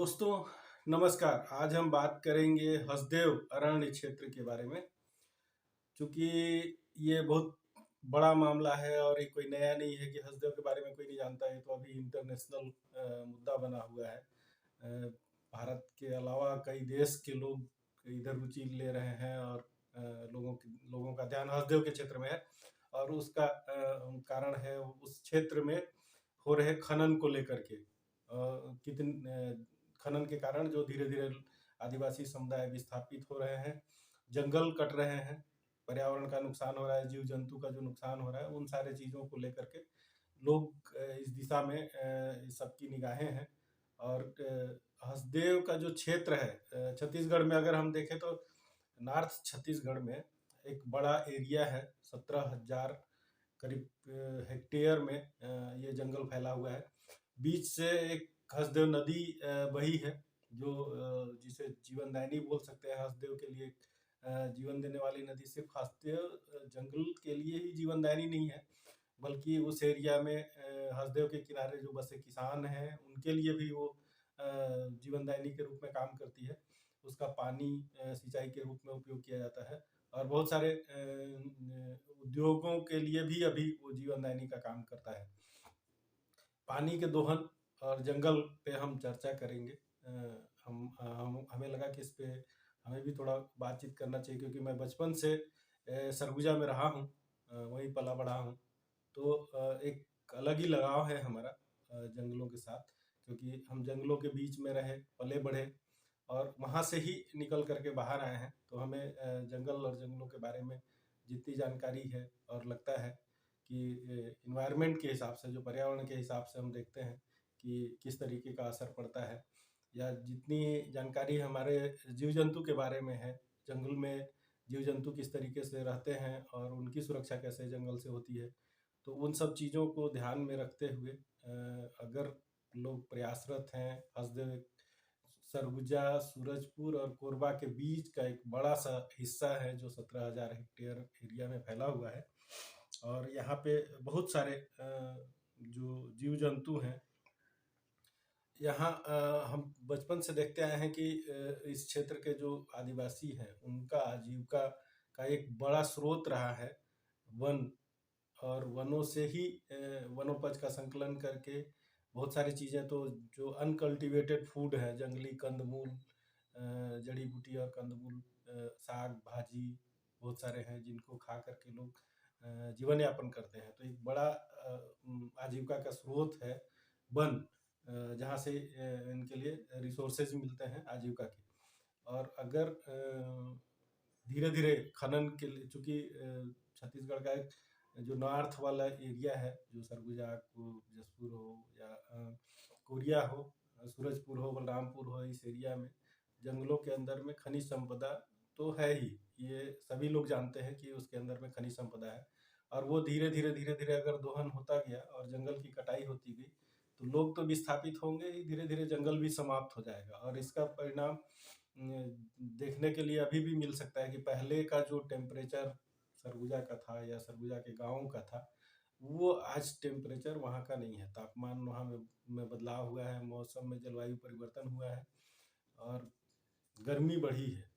दोस्तों, नमस्कार। आज हम बात करेंगे हसदेव अरण्य क्षेत्र के बारे में। चूंकि ये बहुत बड़ा मामला है और ये कोई नया नहीं है कि हसदेव के बारे में कोई नहीं जानता है, तो अभी इंटरनेशनल मुद्दा बना हुआ है। भारत के अलावा कई देश के लोग इधर रुचि ले रहे हैं और लोगों का ध्यान हसदेव के क्षेत्र में है। और उसका कारण है उस क्षेत्र में हो रहे खनन को लेकर के। खनन के कारण जो धीरे धीरे आदिवासी समुदाय विस्थापित हो रहे हैं, जंगल कट रहे हैं, पर्यावरण का नुकसान हो रहा है, जीव जंतु का जो नुकसान हो रहा है, उन सारे चीज़ों को लेकर के लोग इस दिशा में सबकी निगाहें हैं। और हसदेव का जो क्षेत्र है, छत्तीसगढ़ में अगर हम देखें तो नॉर्थ छत्तीसगढ़ में एक बड़ा एरिया है। 17,000 करीब हेक्टेयर में ये जंगल फैला हुआ है। बीच से एक हसदेव नदी बही है, जो जिसे जीवनदायिनी बोल सकते हैं। हसदेव के लिए जीवन देने वाली नदी सिर्फ हसदेव जंगल के लिए ही जीवनदायिनी नहीं है, बल्कि उस एरिया में हसदेव के किनारे जो बसे किसान हैं उनके लिए भी वो जीवनदायिनी के रूप में काम करती है। उसका पानी सिंचाई के रूप में उपयोग किया जाता है और बहुत सारे उद्योगों के लिए भी अभी वो जीवनदायिनी का काम करता है। पानी के दोहन और जंगल पे हम चर्चा करेंगे। हमें लगा कि इस पे हमें भी थोड़ा बातचीत करना चाहिए, क्योंकि मैं बचपन से सरगुजा में रहा हूँ, वहीं पला बड़ा हूँ। तो एक अलग ही लगाव है हमारा जंगलों के साथ, क्योंकि हम जंगलों के बीच में रहे, पले बढ़े और वहाँ से ही निकल करके बाहर आए हैं। तो हमें जंगल और जंगलों के बारे में जितनी जानकारी है, और लगता है कि इन्वायरमेंट के हिसाब से, जो पर्यावरण के हिसाब से हम देखते हैं कि किस तरीके का असर पड़ता है, या जितनी जानकारी हमारे जीव जंतु के बारे में है, जंगल में जीव जंतु किस तरीके से रहते हैं और उनकी सुरक्षा कैसे जंगल से होती है, तो उन सब चीज़ों को ध्यान में रखते हुए अगर लोग प्रयासरत हैं। हसदेव सरगुजा, सूरजपुर और कोरबा के बीच का एक बड़ा सा हिस्सा है, जो 17,000 हेक्टेयर एरिया में फैला हुआ है। और यहाँ पे बहुत सारे जो जीव जंतु हैं, यहाँ हम बचपन से देखते आए हैं कि इस क्षेत्र के जो आदिवासी हैं उनका आजीविका का एक बड़ा स्रोत रहा है वन। और वनों से ही वनोपज का संकलन करके बहुत सारी चीज़ें, तो जो अनकल्टिवेटेड फूड है, जंगली कंदमूल, जड़ी बूटी और कंदमूल, साग भाजी बहुत सारे हैं जिनको खा करके लोग जीवन यापन करते हैं। तो एक बड़ा आजीविका का स्रोत है वन, जहाँ से इनके लिए रिसोर्सेज मिलते हैं आजीविका के। और अगर धीरे धीरे खनन के लिए, चूँकि छत्तीसगढ़ का एक जो नॉर्थ वाला एरिया है, जो सरगुजा को जसपुर हो या कोरिया हो, सूरजपुर हो, बलरामपुर हो, इस एरिया में जंगलों के अंदर में खनिज संपदा तो है ही। ये सभी लोग जानते हैं कि उसके अंदर में खनिज संपदा है। और वो धीरे धीरे अगर दोहन होता गया और जंगल की कटाई होती गई, तो लोग तो विस्थापित होंगे ही, धीरे धीरे जंगल भी समाप्त हो जाएगा। और इसका परिणाम देखने के लिए अभी भी मिल सकता है कि पहले का जो टेम्परेचर सरगुजा का था या सरगुजा के गाँव का था, वो आज टेम्परेचर वहाँ का नहीं है। तापमान वहाँ में बदलाव हुआ है, मौसम में जलवायु परिवर्तन हुआ है और गर्मी बढ़ी है।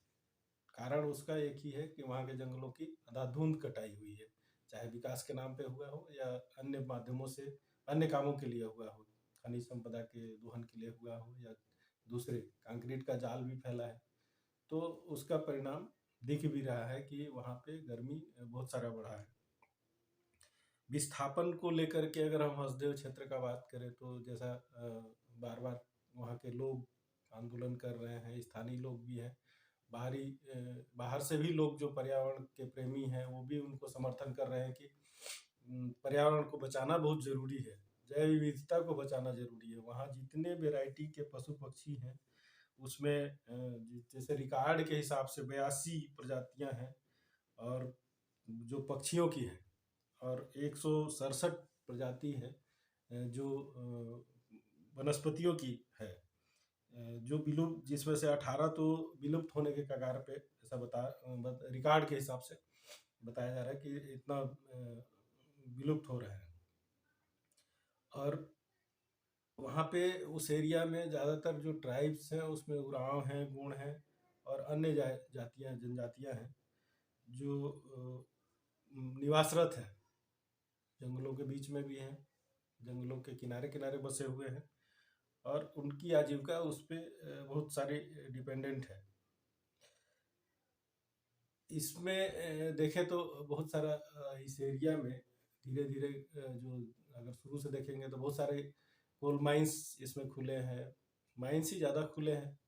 कारण उसका एक ही है कि वहाँ के जंगलों की अंधाधुंध कटाई हुई है, चाहे विकास के नाम पे हुआ हो या अन्य माध्यमों से अन्य कामों के लिए हुआ हो, खनिज संपदा के दोहन के लिए हुआ हो, या दूसरे कंक्रीट का जाल भी फैला है। तो उसका परिणाम दिख भी रहा है कि वहाँ पे गर्मी बहुत सारा बढ़ा है। विस्थापन को लेकर के अगर हम हसदेव क्षेत्र का बात करें, तो जैसा बार बार वहाँ के लोग आंदोलन कर रहे हैं, स्थानीय लोग भी हैं, बाहर से भी लोग जो पर्यावरण के प्रेमी हैं वो भी उनको समर्थन कर रहे हैं कि पर्यावरण को बचाना बहुत ज़रूरी है, जैव विविधता को बचाना ज़रूरी है। वहाँ जितने वेराइटी के पशु पक्षी हैं, उसमें जैसे रिकॉर्ड के हिसाब से 82 प्रजातियां हैं और जो पक्षियों की है, और 167 प्रजाति है जो वनस्पतियों की है, जो विलुप्त, जिसमें से 18 तो विलुप्त होने के कगार पे, ऐसा रिकॉर्ड के हिसाब से बताया जा रहा है कि इतना विलुप्त हो रहा है। और वहाँ पे उस एरिया में ज़्यादातर जो ट्राइब्स हैं उसमें उरांव हैं, गोंड हैं और अन्य जातियाँ जनजातियाँ हैं जो निवासरत हैं, जंगलों के बीच में भी हैं, जंगलों के किनारे किनारे बसे हुए हैं और उनकी आजीविका उस पे बहुत सारी डिपेंडेंट है। इसमें देखें तो बहुत सारा इस एरिया में धीरे धीरे जो अगर शुरू से देखेंगे तो बहुत सारे कोल माइंस इसमें खुले हैं, माइंस ही ज़्यादा खुले हैं।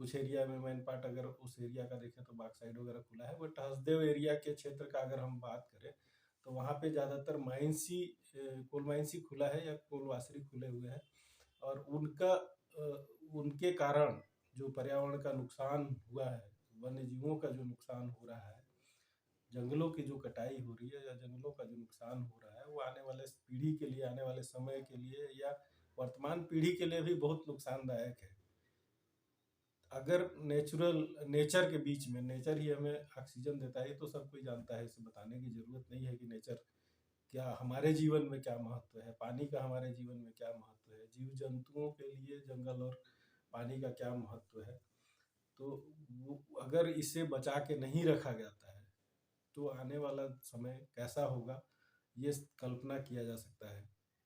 कुछ एरिया में मेन पार्ट अगर उस एरिया का देखें तो बॉक्साइट वगैरह खुला है, बट हसदेव एरिया के क्षेत्र का अगर हम बात करें तो वहाँ पे ज़्यादातर माइंस ही कोल माइंस ही खुला है या कोल वासरी खुले हुए हैं और उनके कारण जो पर्यावरण का नुकसान हुआ है, वन्य जीवों का जो नुकसान हो रहा है, जंगलों की जो कटाई हो रही है या जंगलों का जो नुकसान हो रहा है, वो आने वाले पीढ़ी के लिए, आने वाले समय के लिए या वर्तमान पीढ़ी के लिए भी बहुत नुकसानदायक है। अगर नेचर के बीच में, नेचर ही हमें ऑक्सीजन देता है, तो सब कोई जानता है, इसे बताने की जरूरत नहीं है कि नेचर क्या हमारे जीवन में क्या महत्व है, पानी का हमारे जीवन में क्या महत्व है, जीव जंतुओं के लिए जंगल और पानी का क्या महत्व है। तो वो अगर इसे बचा के नहीं रखा जाता है तो आने वाला समय कैसा होगा, ये कल्पना किया जा सकता है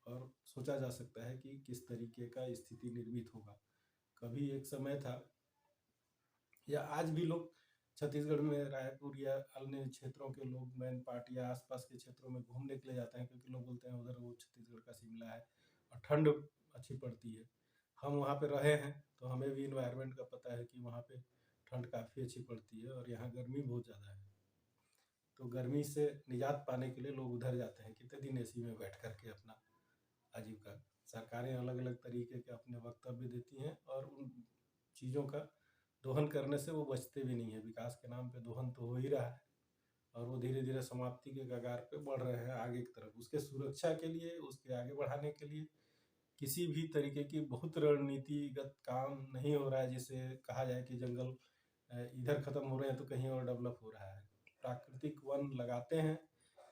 और सोचा जा सकता है कि किस तरीके का स्थिति निर्मित होगा। कभी एक समय था, या आज भी लोग छत्तीसगढ़ में रायपुर या अन्य क्षेत्रों के लोग मैन पार्ट या आसपास के क्षेत्रों में घूमने के लिए जाते हैं, क्योंकि लोग बोलते हैं उधर वो छत्तीसगढ़ का शिमला है और ठंड अच्छी पड़ती है। हम वहाँ पे रहे हैं तो हमें भी इन्वायरमेंट का पता है कि वहाँ पे ठंड काफ़ी अच्छी पड़ती है और यहाँ गर्मी बहुत ज़्यादा है। तो गर्मी से निजात पाने के लिए लोग उधर जाते हैं, कितने दिन एसी में बैठ करके अपना आजीविका। सरकारें अलग अलग तरीके के अपने वक्तव्य देती हैं और उन चीज़ों का दोहन करने से वो बचते भी नहीं है। विकास के नाम पे दोहन तो हो ही रहा है और वो धीरे धीरे समाप्ति के कगार पे बढ़ रहे हैं आगे की तरफ। उसके सुरक्षा के लिए, उसके आगे बढ़ाने के लिए किसी भी तरीके की बहुत रणनीतिगत काम नहीं हो रहा है, जिसे कहा जाए कि जंगल इधर खत्म हो रहे हैं तो कहीं और डेवलप हो रहा है। प्राकृतिक वन लगाते हैं,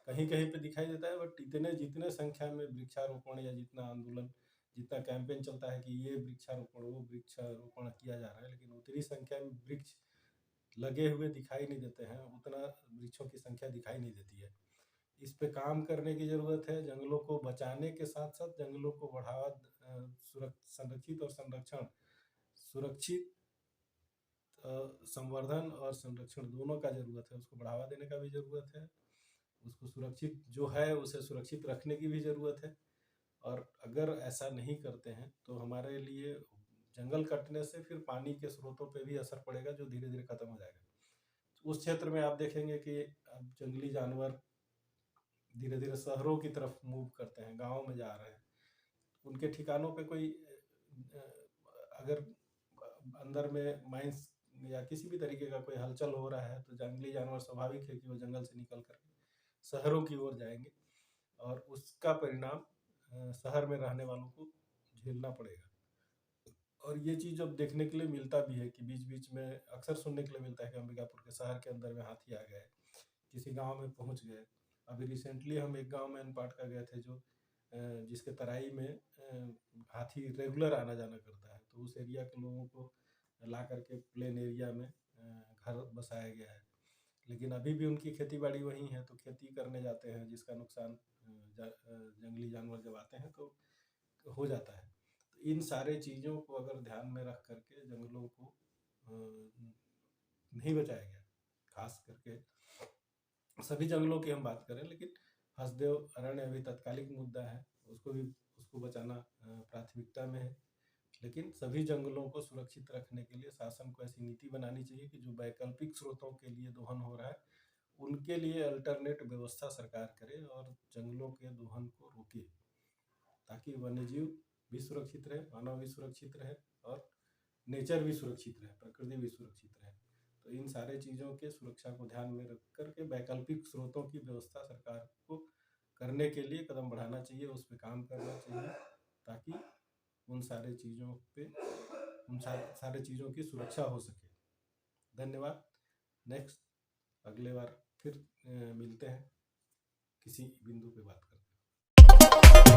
कहीं कहीं पे दिखाई देता है, बट इतने जितने संख्या में वृक्षारोपण या जितना आंदोलन, जितना कैंपेन चलता है कि ये वृक्षारोपण, वो वृक्षारोपण किया जा रहा है, लेकिन उतनी संख्या में वृक्ष लगे हुए दिखाई नहीं देते हैं, उतना वृक्षों की संख्या दिखाई नहीं देती है। इस पे काम करने की ज़रूरत है। जंगलों को बचाने के साथ साथ जंगलों को बढ़ावा, संरक्षित और सुरक्षित संवर्धन और संरक्षण दोनों का ज़रूरत है। उसको बढ़ावा देने का भी ज़रूरत है, उसको सुरक्षित जो है उसे सुरक्षित रखने की भी ज़रूरत है। और अगर ऐसा नहीं करते हैं तो हमारे लिए जंगल कटने से फिर पानी के स्रोतों पे भी असर पड़ेगा, जो धीरे धीरे खत्म हो जाएगा। उस क्षेत्र में आप देखेंगे कि अब जंगली जानवर धीरे धीरे शहरों की तरफ मूव करते हैं, गाँव में जा रहे हैं। उनके ठिकानों पे कोई अगर अंदर में माइंस या किसी भी तरीके का कोई हलचल हो रहा है तो जंगली जानवर स्वाभाविक है कि वो जंगल से निकल कर शहरों की ओर जाएंगे और उसका परिणाम शहर में रहने वालों को झेलना पड़ेगा। और ये चीज़ अब देखने के लिए मिलता भी है कि बीच बीच में अक्सर सुनने के लिए मिलता है कि अंबिकापुर के शहर के अंदर में हाथी आ गए, किसी गांव में पहुंच गए। अभी रिसेंटली हम एक गांव में अनपाट का गए थे, जो जिसके तराई में हाथी रेगुलर आना जाना करता है, तो उस एरिया के लोगों को ला करके प्लेन एरिया में घर बसाया गया है। लेकिन अभी भी उनकी खेती बाड़ी वहीं है, तो खेती करने जाते हैं, जिसका नुकसान जंगली जानवर जब आते हैं तो हो जाता है। तो इन सारे चीज़ों को अगर ध्यान में रख करके जंगलों को नहीं बचाया गया, खास करके सभी जंगलों की हम बात करें, लेकिन हसदेव अरण्य अभी तत्कालिक मुद्दा है, उसको बचाना प्राथमिकता में है। लेकिन सभी जंगलों को सुरक्षित रखने के लिए शासन को ऐसी नीति बनानी चाहिए कि जो वैकल्पिक स्रोतों के लिए दोहन हो रहा है उनके लिए अल्टरनेट व्यवस्था सरकार करे और जंगलों के दोहन को रोके, ताकि वन्यजीव भी सुरक्षित रहे, मानव भी सुरक्षित रहे और नेचर भी सुरक्षित रहे, प्रकृति भी सुरक्षित रहे। तो इन सारे चीज़ों के सुरक्षा को ध्यान में रख करके वैकल्पिक स्रोतों की व्यवस्था सरकार को करने के लिए कदम बढ़ाना चाहिए, उस पर काम करना चाहिए, ताकि उन सारे चीज़ों पे सारे चीज़ों की सुरक्षा हो सके। धन्यवाद। नेक्स्ट अगले बार फिर मिलते हैं, किसी बिंदु पे बात करते हैं।